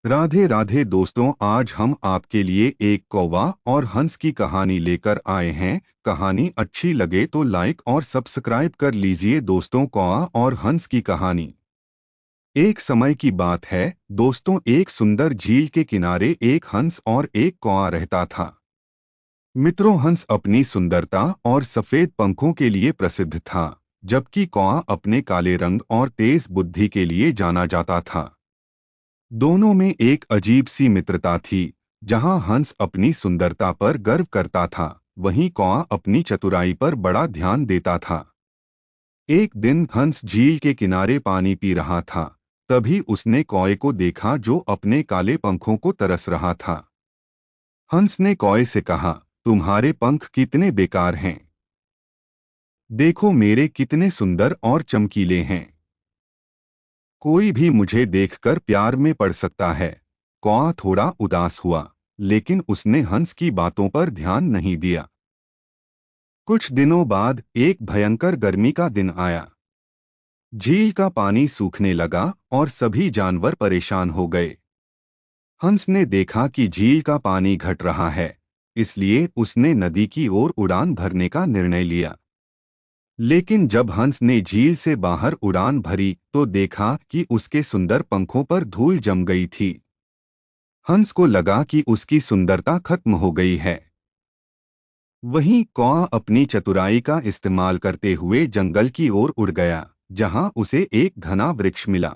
राधे राधे दोस्तों, आज हम आपके लिए एक कौवा और हंस की कहानी लेकर आए हैं। कहानी अच्छी लगे तो लाइक और सब्सक्राइब कर लीजिए दोस्तों। कौवा और हंस की कहानी। एक समय की बात है दोस्तों, एक सुंदर झील के किनारे एक हंस और एक कौवा रहता था। मित्रों, हंस अपनी सुंदरता और सफेद पंखों के लिए प्रसिद्ध था, जबकि कौवा अपने काले रंग और तेज बुद्धि के लिए जाना जाता था। दोनों में एक अजीब सी मित्रता थी। जहां हंस अपनी सुंदरता पर गर्व करता था, वहीं कौवा अपनी चतुराई पर बड़ा ध्यान देता था। एक दिन हंस झील के किनारे पानी पी रहा था। तभी उसने कौवे को देखा जो अपने काले पंखों को तरस रहा था। हंस ने कौवे से कहा, तुम्हारे पंख कितने बेकार हैं। देखो मेरे कितने सुंदर और चमकीले हैं। कोई भी मुझे देखकर प्यार में पड़ सकता है। कौवा थोड़ा उदास हुआ, लेकिन उसने हंस की बातों पर ध्यान नहीं दिया। कुछ दिनों बाद एक भयंकर गर्मी का दिन आया। झील का पानी सूखने लगा और सभी जानवर परेशान हो गए। हंस ने देखा कि झील का पानी घट रहा है, इसलिए उसने नदी की ओर उड़ान भरने का निर्णय लिया। लेकिन जब हंस ने झील से बाहर उड़ान भरी तो देखा कि उसके सुंदर पंखों पर धूल जम गई थी। हंस को लगा कि उसकी सुंदरता खत्म हो गई है। वहीं कौवा अपनी चतुराई का इस्तेमाल करते हुए जंगल की ओर उड़ गया, जहां उसे एक घना वृक्ष मिला।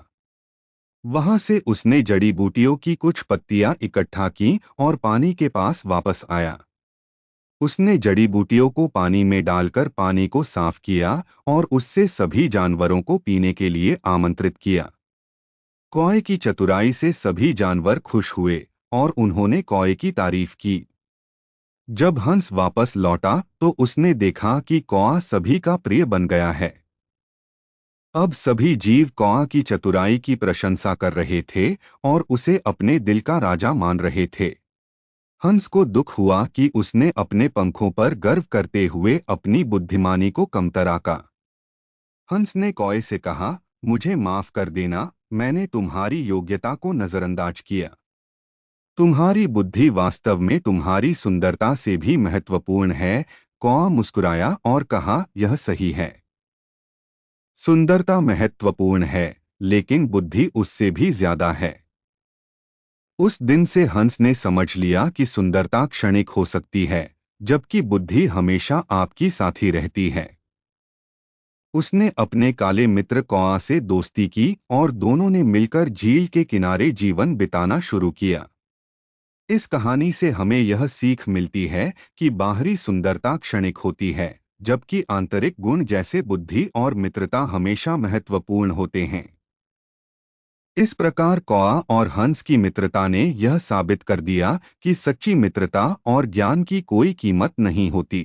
वहां से उसने जड़ी बूटियों की कुछ पत्तियां इकट्ठा की और पानी के पास वापस आया। उसने जड़ी बूटियों को पानी में डालकर पानी को साफ किया और उससे सभी जानवरों को पीने के लिए आमंत्रित किया। कौवे की चतुराई से सभी जानवर खुश हुए और उन्होंने कौवे की तारीफ की। जब हंस वापस लौटा तो उसने देखा कि कौवा सभी का प्रिय बन गया है। अब सभी जीव कौवा की चतुराई की प्रशंसा कर रहे थे और उसे अपने दिल का राजा मान रहे थे। हंस को दुख हुआ कि उसने अपने पंखों पर गर्व करते हुए अपनी बुद्धिमानी को कमतर आंका। हंस ने कौवे से कहा, मुझे माफ कर देना, मैंने तुम्हारी योग्यता को नजरअंदाज किया। तुम्हारी बुद्धि वास्तव में तुम्हारी सुंदरता से भी महत्वपूर्ण है। कौवा मुस्कुराया और कहा, यह सही है। सुंदरता महत्वपूर्ण है, लेकिन बुद्धि उससे भी ज्यादा है। उस दिन से हंस ने समझ लिया कि सुंदरता क्षणिक हो सकती है, जबकि बुद्धि हमेशा आपकी साथी रहती है। उसने अपने काले मित्र कौवा से दोस्ती की और दोनों ने मिलकर झील के किनारे जीवन बिताना शुरू किया। इस कहानी से हमें यह सीख मिलती है कि बाहरी सुंदरता क्षणिक होती है, जबकि आंतरिक गुण जैसे बुद्धि और मित्रता हमेशा महत्वपूर्ण होते हैं। इस प्रकार कौवा और हंस की मित्रता ने यह साबित कर दिया कि सच्ची मित्रता और ज्ञान की कोई कीमत नहीं होती।